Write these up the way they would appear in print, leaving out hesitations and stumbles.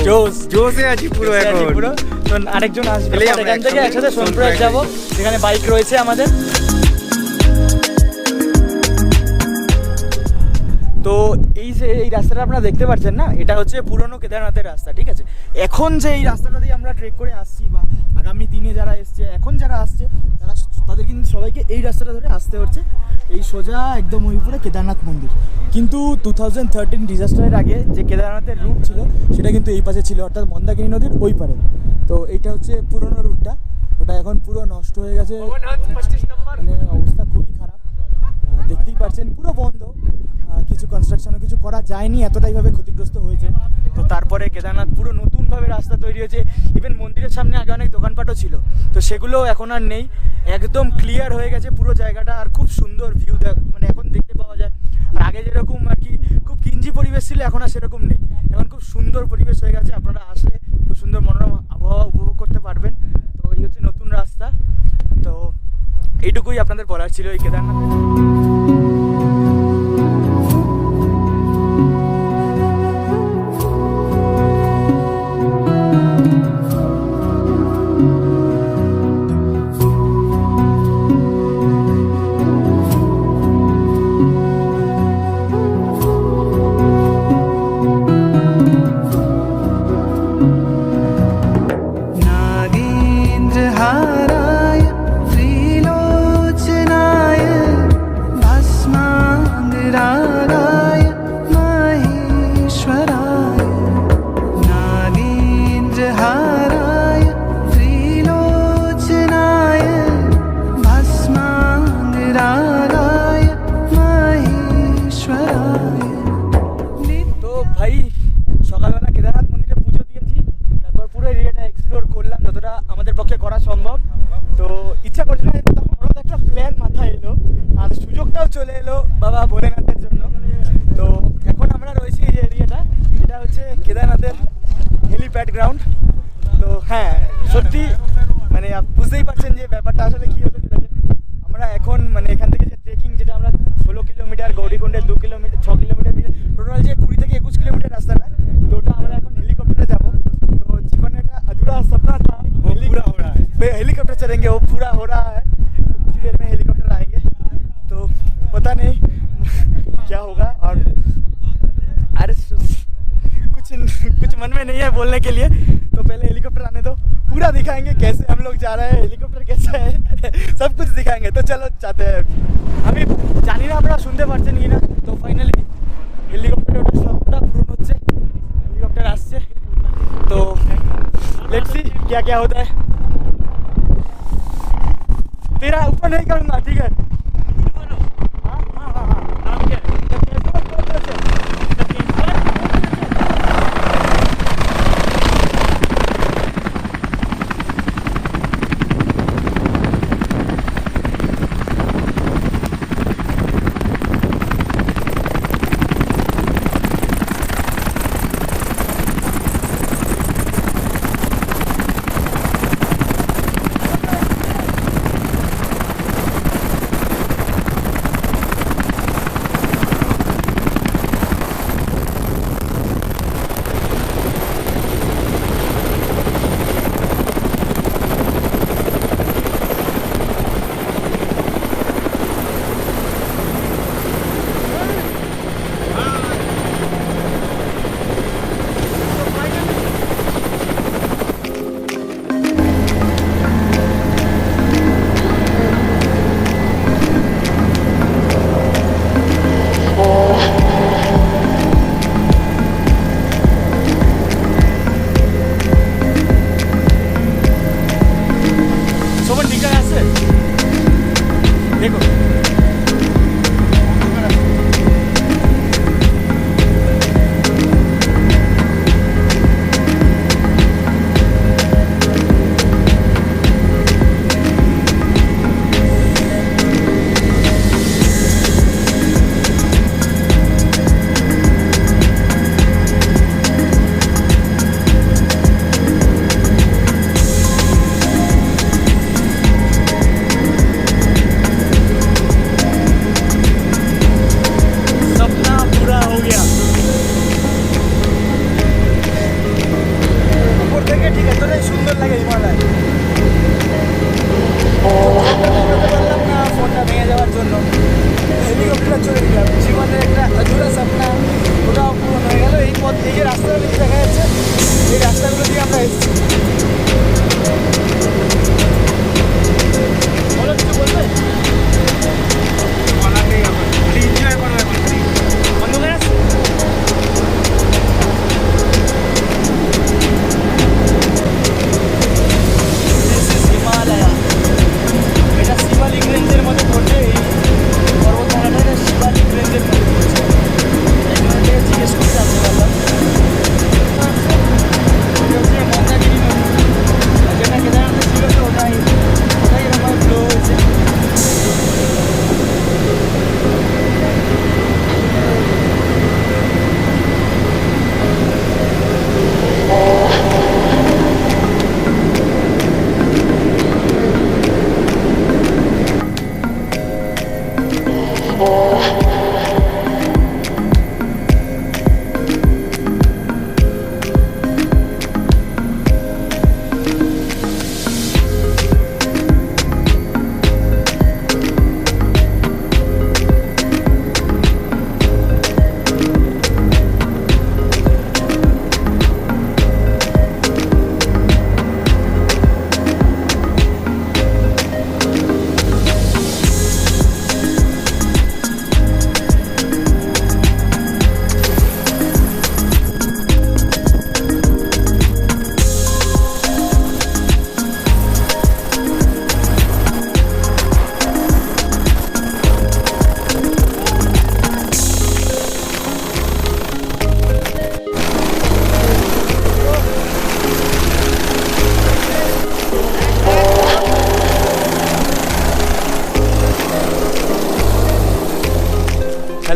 Jose আছি পুরো এখন পুরো। তো আরেকজন আসবে এখান থেকে একসাথে সোনপুরে যাবো, সেখানে বাইক রয়েছে আমাদের। তো এই যে এই রাস্তাটা আপনারা দেখতে পাচ্ছেন না, এটা হচ্ছে পুরনো কেদারনাথের রাস্তা, ঠিক আছে। এখন যে এই রাস্তাটা দিয়ে আমরা ট্রেক করে আসছি বা আগামী দিনে যারা এসছে, এখন যারা আসছে তাদের কিন্তু সবাইকে এই রাস্তাটা ধরে আসতে হচ্ছে এই সোজা একদম ওই উপরে কেদারনাথ মন্দির। কিন্তু 2013 ডিজাস্টারের আগে যে কেদারনাথের রুট ছিল সেটা কিন্তু এই পাশে ছিল, অর্থাৎ মন্দাকিনী নদীর ওই পারে। তো এইটা হচ্ছে পুরনো রুটটা, ওটা এখন পুরো নষ্ট হয়ে গেছে, মানে অবস্থা খুবই খারাপ, দেখতেই পাচ্ছেন পুরো বন্ধ, কিছু কনস্ট্রাকশনও কিছু করা যায়নি, এতটাইভাবে ক্ষতিগ্রস্ত হয়েছে। তো তারপরে কেদারনাথ পুরো নতুনভাবে রাস্তা তৈরি হয়েছে, ইভেন মন্দিরের সামনে আগে অনেক দোকানপাটও ছিল, তো সেগুলো এখন আর নেই, একদম ক্লিয়ার হয়ে গেছে পুরো জায়গাটা, আর খুব সুন্দর ভিউ মানে এখন দেখতে পাওয়া যায়। আর আগে যেরকম আর কি খুব কিঞ্জি পরিবেশ ছিল, এখন আর সেরকম নেই, এখন খুব সুন্দর পরিবেশ হয়ে গেছে। আপনারা আসলে খুব সুন্দর মনোরম আবহাওয়া উপভোগ করতে পারবেন। তো এই হচ্ছে নতুন রাস্তা। তো এইটুকুই আপনাদের বলার ছিল এই কেদারনাথ। সম্ভব তো ইচ্ছা করছিল, হঠাৎ একটা প্ল্যান মাথায় এলো আর সুযোগটাও চলে এলো বাবা ভোলেনাথের জন্য। তো এখন আমরা রয়েছি এই এরিয়াটা, এটা হচ্ছে কেদারনাথের হেলিপ্যাড গ্রাউন্ড। তো হ্যাঁ সত্যি মানে বুঝতেই পারছেন যে ব্যাপারটা আসলে কী হতে চলেছে। আমরা এখন মানে এখান থেকে যে ট্রেকিং, যেটা আমরা 16 কিলোমিটার, গৌরীকুণ্ডের 2 কিলোমিটার, 6 কিলোমিটার মিলে টোটাল যে 20 থেকে 21 কিলোমিটার রাস্তাটা, তো ওটা আমরা এখন হেলিকপ্টারে যাবো। তো জীবনে একটা अधूरा सपना था, पूरा हो रहा है। हेलीकॉप्टर चलेंगे, वो पूरा हो रहा है। कुछ देर में हेलीकॉप्टर आएंगे, तो पता नहीं क्या होगा। और अरे कुछ मन में नहीं है बोलने के लिए, तो पहले हेलीकॉप्टर आने दो, पूरा दिखाएंगे कैसे हम लोग जा रहे हैं, हेलीकॉप्टर कैसा है सब कुछ दिखाएंगे। तो चलो जाते हैं। अभी जानी ना अपना सुनते पाচ্ছেন কি না, তো ফাইনালি হেলিকপ্টার ওটা সবটা পূরণ হচ্ছে, হেলিকপ্টার আসছে। तो लेट्स सी क्या क्या होता है। तेरा ऊपर नहीं करूँगा, ठीक है।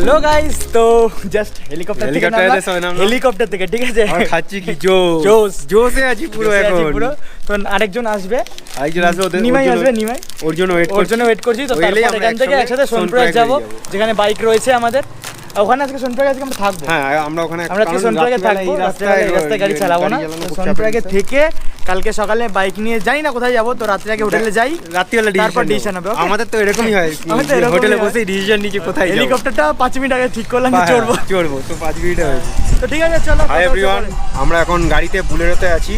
হ্যালো গাইস, তো জাস্ট হেলিকপ্টার থেকে ঠিক আছে, আর খাচ্ছি কি জোসে আছি পুরো এখন। তো আরেকজন আসবে নিমাই আসবে, ওর জন্য ওয়েট করছি। তো তারপর এখান থেকে একসাথে সোনপ্রয়াগ যাব, যেখানে বাইক রয়েছে আমাদের। ওখানে আজকে সোনপ্রয়াগে আমরা থাকবো। হ্যাঁ, আমরা ওখানে সোনপ্রয়াগে থাকবো, রাস্তায় গাড়ি চালাবো না। সোনপ্রয়াগে থেকে কালকে সকালে বাইক নিয়ে জানি না কোথায় যাবো, তো রাত্রে আগে হোটেলে যাই, রাত্রিবেলা তারপর ডিসিশন হবে। আমাদের তো এরকমই হয়, হোটেলে বসেই ডিসিশন নিয়ে কোথায় যাবো। হেলিকপ্টারটা 5 মিনিট আগে ঠিক করলাম যে চড়বো, তো 5 মিনিট হয়েছে। তো ঠিক আছে, চলো। হাই এভরিওয়ান, আমরা এখন গাড়িতে বুলেরোতে আছি।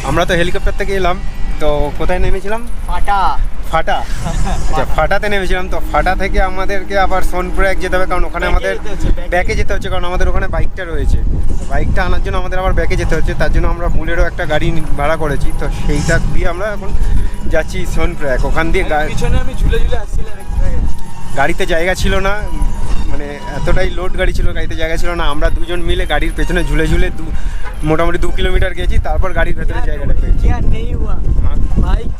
আমরা তো হেলিকপ্টার থেকে এলাম, তো কোথায় নেমেছিলাম? ফাটা। আচ্ছা, ফাটাতে নেমেছিলাম। তো ফাটা থেকে আমাদেরকে আবার সোনপ্রয়াগ যেতে হবে, কারণ ওখানে আমাদের ব্যাকে যেতে হচ্ছে, কারণ আমাদের ওখানে বাইকটা রয়েছে। বাইকটা আনার জন্য আমাদের আবার ব্যাকে যেতে হচ্ছে, তার জন্য আমরা বুলেরো একটা গাড়ি ভাড়া করেছি। তো সেইটা দিয়ে আমরা এখন যাচ্ছি সোনপ্রয়াগ। ওখান দিয়ে আমি ঝুলে আসছিলাম, গাড়িতে জায়গা ছিল না, মানে এতটাই লোড গাড়ি ছিল, গাড়িতে জায়গা ছিল না। আমরা দুজন মিলে গাড়ির পেছনে ঝুলে মোটামুটি 2 কিলোমিটার গেছি, তারপর গাড়ির ভেতরে জায়গাটা পেয়েছি। बाइक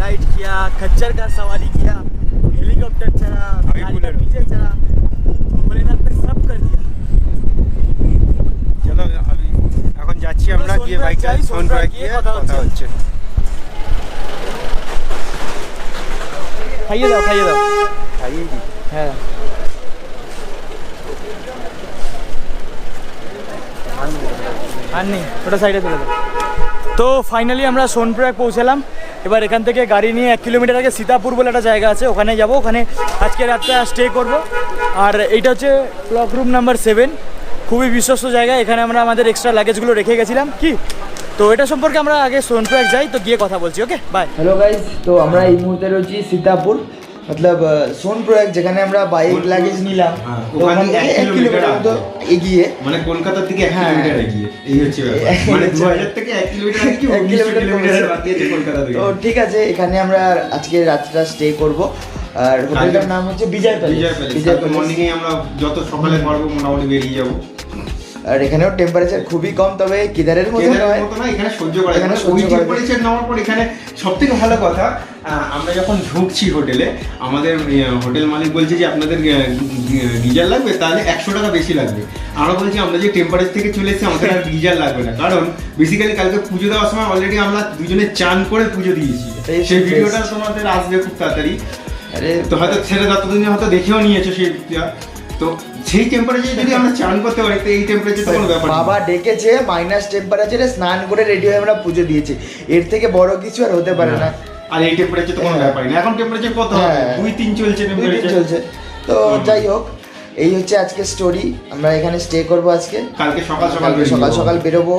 राइड किया, खच्चर का सवारी किया, हेलीकॉप्टर चढ़ा, गाड़ी का पीछे चढ़ा, भोलेनाथ ने सब कर दिया। চলো এখন যাচ্ছি আমরা, গিয়ে বাইক চাই সোনপ্রয়াগ গিয়ে কথা হচ্ছে। খাইয়ে দাও খাইয়ে দিই। হ্যাঁ, আর নেই, ওটা সাইডে চলে যাও। তো ফাইনালি আমরা সোনপ্রয়াগ পৌঁছালাম। এবার এখান থেকে গাড়ি নিয়ে 1 কিলোমিটার আগে সীতাপুর বলে একটা জায়গা আছে, ওখানে যাব। ওখানে আজকে রাতটা স্টে করব। আর এইটা হচ্ছে ব্লক রুম নাম্বার 7, খুবই বিশ্বস্ত জায়গা। এখানে আমরা আমাদের এক্সট্রা লাগেজগুলো রেখে গেছিলাম কি। তো এটা সম্পর্কে আমরা আগে সোনপ্রয়াগ যাই, তো গিয়ে কথা বলছি। ওকে, বাই। হ্যালো গাইজ, তো আমরা এই মুহূর্তে রয়েছি সীতাপুর, মতলব সোনপ্রয়াগ, যেখানে আমরা বাইক লাগেজ নিলাম। ওখান থেকে 1 কিলোমিটার মতো এগিয়ে, মানে কলকাতা থেকে 1 কিলোমিটার এগিয়ে, এই হচ্ছে ব্যাপার। মানে 2000 থেকে 1 কিলোমিটার কি 1 কিলোমিটার বাকি আছে কলকাতা থেকে। তো ঠিক আছে, এখানে আমরা আজকে রাতটা স্টে করব। আর হোটেলটার নাম হচ্ছে বিজয় প্যালেস। মর্নিং এ আমরা যত সকালে পারবো মোটামুটি বেরিয়ে যাব। আর এখানেও টেম্পারেচার খুবই কম, তবে কেদারের মতো নয়, এখানে সহ্য করা যায়। ওই টেম্পারেচার নেওয়ার পর এখানে সবথেকে ভালো কথা, আমরা যখন ঢুকছি হোটেলে, আমাদের হোটেল মালিক বলছে যে আপনাদের গিজার লাগবে, তাহলে 100 টাকা বেশি লাগবে। আমরা বলছি আমরা যে টেম্পারেচার থেকে চলে এসেছি, আমাদের আর গিজার লাগবে না, কারণ বেসিক্যালি কালকে পুজো দেওয়ার সময় অলরেডি আমরা দুজনে চান করে পুজো দিয়েছি। সেই ভিডিওটা তোমাদের আসবে খুব তাড়াতাড়ি। তো হয়তো সেটা ততদিনে হয়তো দেখেও নিয়েছো সেইটা। তো সেই টেম্পারেচারে যদি আমরা চান করতে পারি, তো এই টেম্পারেচার তো কোনো ব্যাপার না। বাবা ডেকেছে মাইনাস টেম্পারেচারে, স্নান করে রেডি হয়ে আমরা পুজো দিয়েছি। এর থেকে বড় কিছু আর হতে পারে না। আর এই টেম্পারেচার তো কোনো ব্যাপারই না। এখন টেম্পারেচার কত হবে? 2-3 চলছে টেম্পারেচার চলছে। তো যাই হোক, এই হচ্ছে আজকে স্টোরি। আমরা এখানে স্টে করব আজকে। কালকে সকাল সকাল বেরোবো,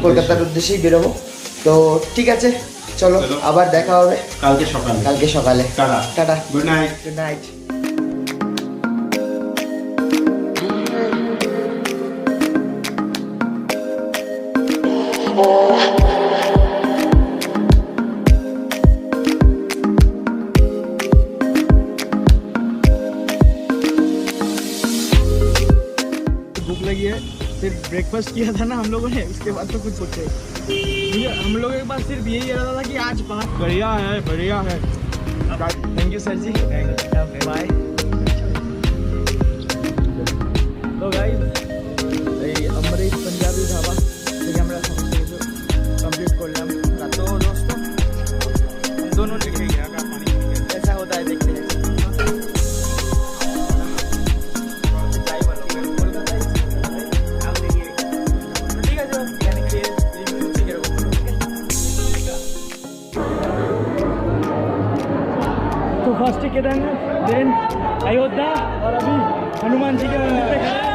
কলকাতার উদ্দেশ্যেই বেরোবো। তো ঠিক আছে, চলো আবার দেখা হবে কালকে সকালে। Tata, good night. भूख लगी है, सिर्फ ब्रेकफास्ट किया था ना हम लोगों ने, उसके बाद तो कुछ सोचे। हम लोगों के पास सिर्फ यही इरादा था कि आज बात बढ़िया है। Thank you sir ji, bye. तो गाइस, এই अमरीश पंजाबी ढाबा থেকে আমরা সমস্ত কিছু কমপ্লিট করলাম। রাতো দোস্ত दोनों ने लिखे गया पानी ऐसा होता है, देखते हैं। तो फर्स्ट केदारनाथ, देन अयोध्या, और अभी हनुमान जी के मंदिर पे खड़े हैं।